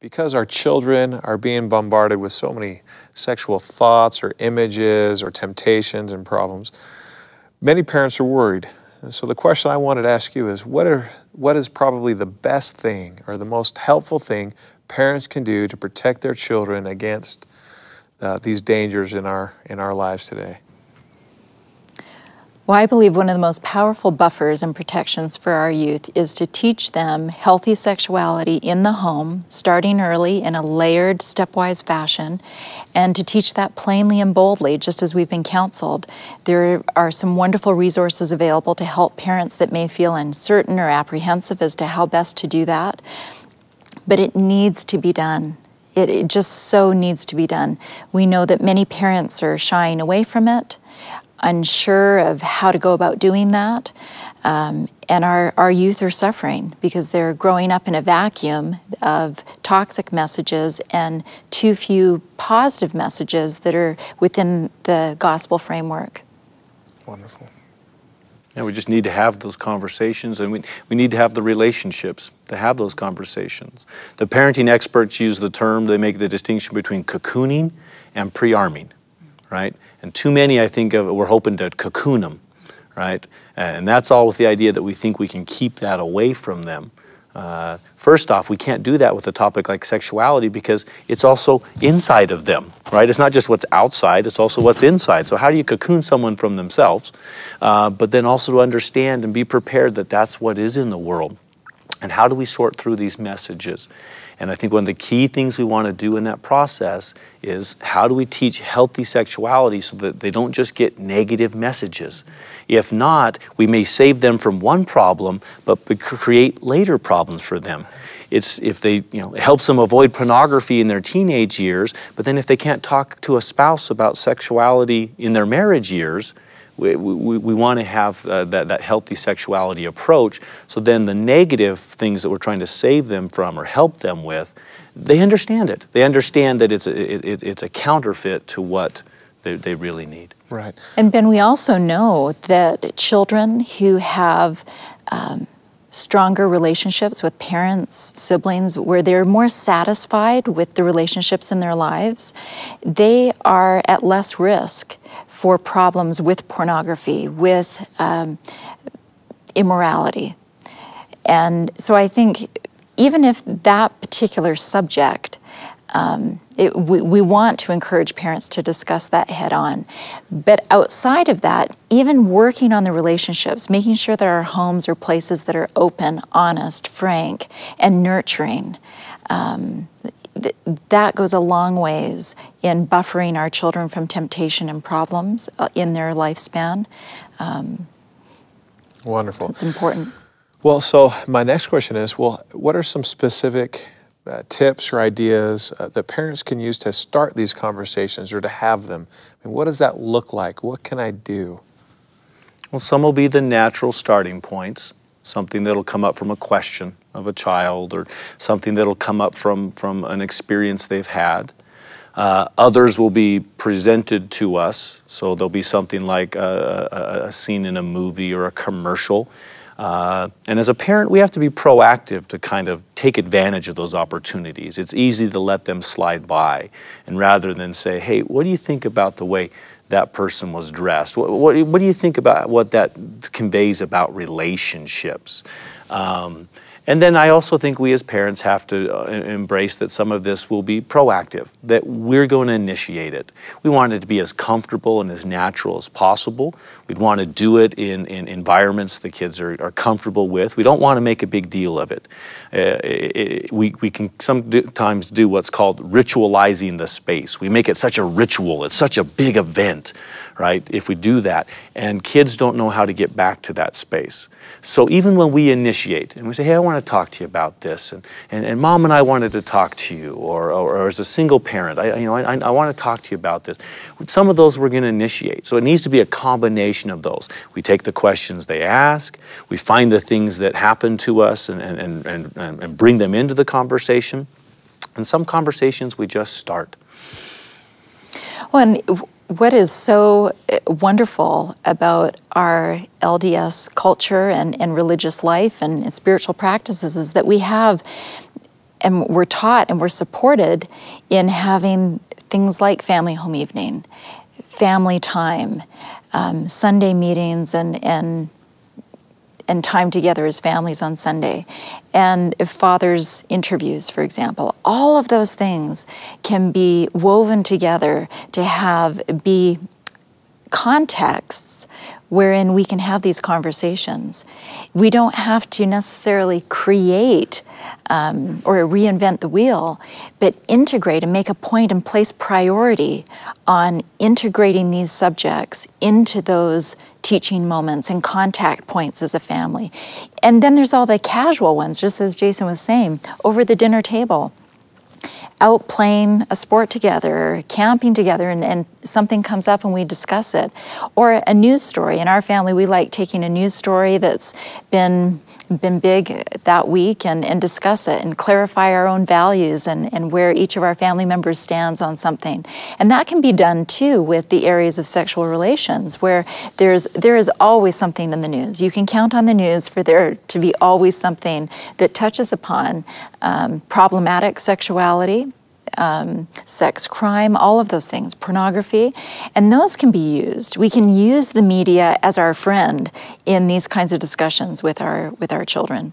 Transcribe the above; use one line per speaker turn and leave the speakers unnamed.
Because our children are being bombarded with so many sexual thoughts or images or temptations and problems, many parents are worried. And so the question I wanted to ask you is, what is probably the best thing or the most helpful thing parents can do to protect their children against these dangers in our lives today?
Well, I believe one of the most powerful buffers and protections for our youth is to teach them healthy sexuality in the home, starting early in a layered, stepwise fashion, and to teach that plainly and boldly, just as we've been counseled. There are some wonderful resources available to help parents that may feel uncertain or apprehensive as to how best to do that, but it needs to be done. It just so needs to be done. We know that many parents are shying away from it, unsure of how to go about doing that, and our youth are suffering because they're growing up in a vacuum of toxic messages and too few positive messages that are within the gospel framework.
Wonderful.
And we just need to have those conversations, and we need to have the relationships to have those conversations. The parenting experts use the term, they make the distinction between cocooning and pre-arming, right? And too many, I think, we're hoping to cocoon them, right? And that's all with the idea that we think we can keep that away from them. First off, we can't do that with a topic like sexuality because it's also inside of them, right? It's not just what's outside, it's also what's inside. So how do you cocoon someone from themselves, but then also to understand and be prepared that that's what is in the world? And how do we sort through these messages? And I think one of the key things we want to do in that process is how do we teach healthy sexuality so that they don't just get negative messages? If not, we may save them from one problem, but create later problems for them. It's if they, it helps them avoid pornography in their teenage years, but then if they can't talk to a spouse about sexuality in their marriage years, we want to have that healthy sexuality approach, so then the negative things that we're trying to save them from or help them with, they understand it. They understand that it's a counterfeit to what they really need.
Right.
And Ben, we also know that children who have stronger relationships with parents, siblings, where they're more satisfied with the relationships in their lives, they are at less risk for problems with pornography, with immorality. And so I think even if that particular subject, we want to encourage parents to discuss that head on. But outside of that, even working on the relationships, making sure that our homes are places that are open, honest, frank, and nurturing, that goes a long ways in buffering our children from temptation and problems in their lifespan.
Wonderful.
It's important.
Well, so my next question is, what are some specific tips or ideas that parents can use to start these conversations or to have them? I mean, what does that look like? What can I do?
Well, some will be the natural starting points, something that'll come up from a question of a child or something that'll come up from an experience they've had. Others will be presented to us, so there'll be something like a scene in a movie or a commercial. And as a parent, we have to be proactive to kind of take advantage of those opportunities. It's easy to let them slide by, and rather than say, hey, what do you think about the way that person was dressed? What do you think about what that conveys about relationships? And then I also think we as parents have to embrace that some of this will be proactive, that we're going to initiate it. We want it to be as comfortable and as natural as possible. We'd want to do it in environments the kids are comfortable with. We don't want to make a big deal of it. We can sometimes do what's called ritualizing the space. We make it such a ritual. It's such a big event, right, if we do that. And kids don't know how to get back to that space. So even when we initiate and we say, hey, I want to talk to you about this, and Mom and I wanted to talk to you, or as a single parent, I want to talk to you about this. Some of those we're going to initiate. So it needs to be a combination of those. We take the questions they ask, we find the things that happen to us and bring them into the conversation. And some conversations we just start.
Well, and what is so wonderful about our LDS culture and religious life and spiritual practices is that we have and we're taught and we're supported in having things like family home evening, family time, Sunday meetings, and time together as families on Sunday, and if fathers' interviews, for example. All of those things can be woven together to be contexts wherein we can have these conversations. We don't have to necessarily create or reinvent the wheel, but integrate and make a point and place priority on integrating these subjects into those teaching moments and contact points as a family. And then there's all the casual ones, just as Jason was saying, over the dinner table, out playing a sport together, camping together, and something comes up and we discuss it. Or a news story. In our family, we like taking a news story that's been big that week and discuss it and clarify our own values and where each of our family members stands on something. And that can be done too with the areas of sexual relations, where there is always something in the news. You can count on the news for there to be always something that touches upon problematic sexuality, sex crime, all of those things, pornography, and those can be used. We can use the media as our friend in these kinds of discussions with our children.